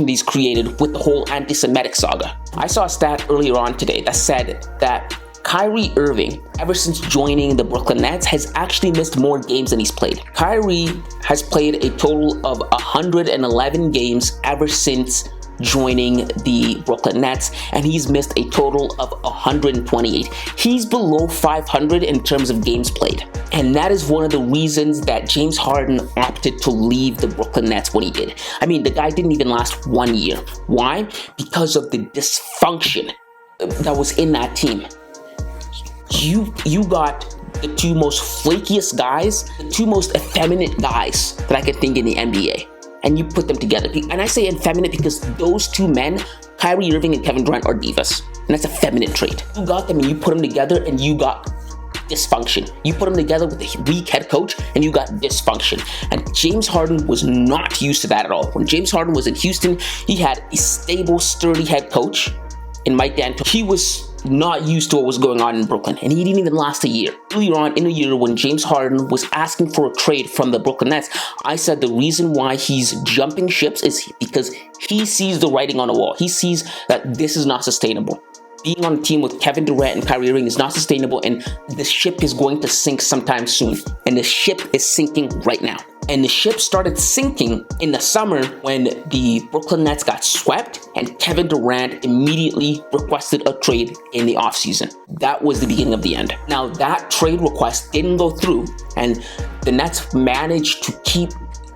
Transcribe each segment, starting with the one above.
he's created with the whole anti-Semitic saga. I saw a stat earlier on today that said that Kyrie Irving, ever since joining the Brooklyn Nets, has actually missed more games than he's played. Kyrie has played a total of 111 games ever since joining the Brooklyn Nets, and he's missed a total of 128. He's below 500 in terms of games played. And that is one of the reasons that James Harden opted to leave the Brooklyn Nets when he did. I mean, the guy didn't even last 1 year. Why? Because of the dysfunction that was in that team. You got the two most flakiest guys, the two most effeminate guys that I could think in the NBA, and you put them together. And I say effeminate because those two men, Kyrie Irving and Kevin Durant, are divas, and that's a feminine trait. You got them and you put them together and you got dysfunction. You put them together with a weak head coach and you got dysfunction. And James Harden was not used to that at all. When James Harden was in Houston, he had a stable, sturdy head coach in Mike D'Antoni. He was not used to what was going on in Brooklyn, and he didn't even last a year. Earlier on in the year, when James Harden was asking for a trade from the Brooklyn Nets, I said the reason why he's jumping ships is because he sees the writing on the wall. He sees that this is not sustainable. Being on a team with Kevin Durant and Kyrie Irving is not sustainable, and the ship is going to sink sometime soon. And the ship is sinking right now. And the ship started sinking in the summer when the Brooklyn Nets got swept and Kevin Durant immediately requested a trade in the offseason. That was the beginning of the end. Now, that trade request didn't go through, and the Nets managed to keep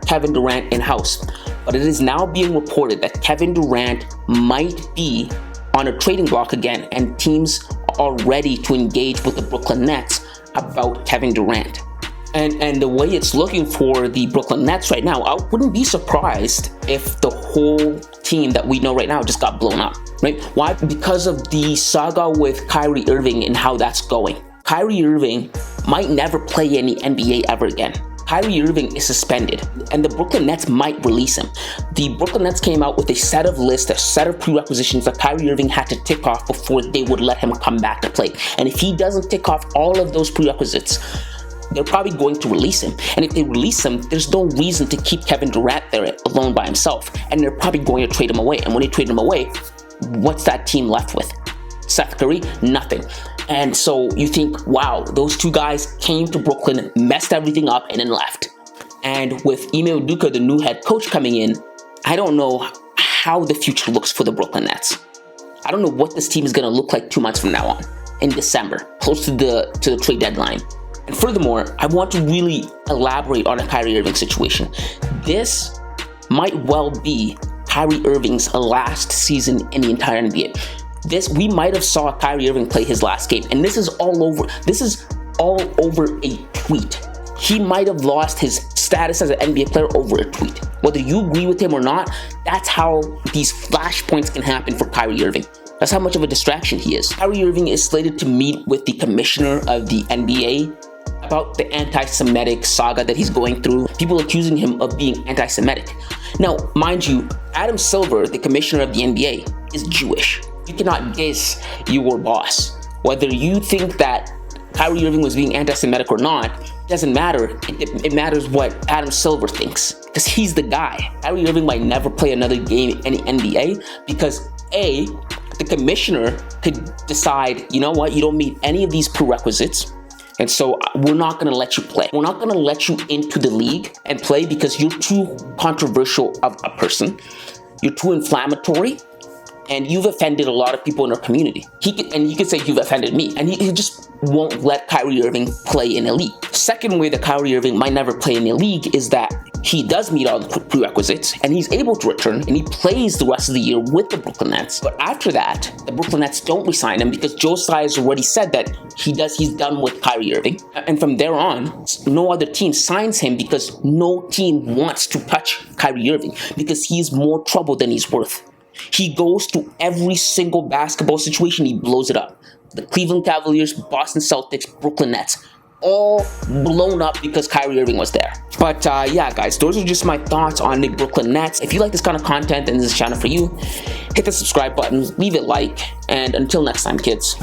Kevin Durant in-house. But it is now being reported that Kevin Durant might be on a trading block again, and teams are ready to engage with the Brooklyn Nets about Kevin Durant. And the way it's looking for the Brooklyn Nets right now, I wouldn't be surprised if the whole team that we know right now just got blown up, right? Why? Because of the saga with Kyrie Irving and how that's going. Kyrie Irving might never play in the NBA ever again. Kyrie Irving is suspended, and the Brooklyn Nets might release him. The Brooklyn Nets came out with a set of prerequisitions that Kyrie Irving had to tick off before they would let him come back to play. And if he doesn't tick off all of those prerequisites, they're probably going to release him. And if they release him, there's no reason to keep Kevin Durant there alone by himself. And they're probably going to trade him away. And when they trade him away, what's that team left with? Seth Curry? Nothing. And so you think, wow, those two guys came to Brooklyn, messed everything up, and then left. And with Ime Ukdoa, the new head coach, coming in, I don't know how the future looks for the Brooklyn Nets. I don't know what this team is going to look like 2 months from now on, in December, close to the trade deadline. And furthermore, I want to really elaborate on the Kyrie Irving situation. This might well be Kyrie Irving's last season in the entire NBA. We might have saw Kyrie Irving play his last game, and this is all over a tweet. He might have lost his status as an NBA player over a tweet. Whether you agree with him or not, that's how these flashpoints can happen for Kyrie Irving. That's how much of a distraction he is. Kyrie Irving is slated to meet with the commissioner of the NBA about the anti-Semitic saga that he's going through. People accusing him of being anti-Semitic. Now, mind you, Adam Silver, the commissioner of the NBA, is Jewish. You cannot diss your boss. Whether you think that Kyrie Irving was being anti-Semitic or not, doesn't matter. It matters what Adam Silver thinks, because he's the guy. Kyrie Irving might never play another game in the NBA because A, the commissioner could decide, you know what, you don't meet any of these prerequisites, and so we're not going to let you play. We're not going to let you into the league and play because you're too controversial of a person. You're too inflammatory, and you've offended a lot of people in our community. He could say, you've offended me, and he just won't let Kyrie Irving play in the league. Second way that Kyrie Irving might never play in the league is that he does meet all the prerequisites, and he's able to return, and he plays the rest of the year with the Brooklyn Nets. But after that, the Brooklyn Nets don't re-sign him because Joe Tsai has already said that he's done with Kyrie Irving. And from there on, no other team signs him because no team wants to touch Kyrie Irving because he's more trouble than he's worth. He goes to every single basketball situation, he blows it up. The Cleveland Cavaliers, Boston Celtics, Brooklyn Nets, all blown up because Kyrie Irving was there. But yeah, guys, those are just my thoughts on the Brooklyn Nets. If you like this kind of content and this is a channel for you, hit the subscribe button, leave it like, and until next time, kids.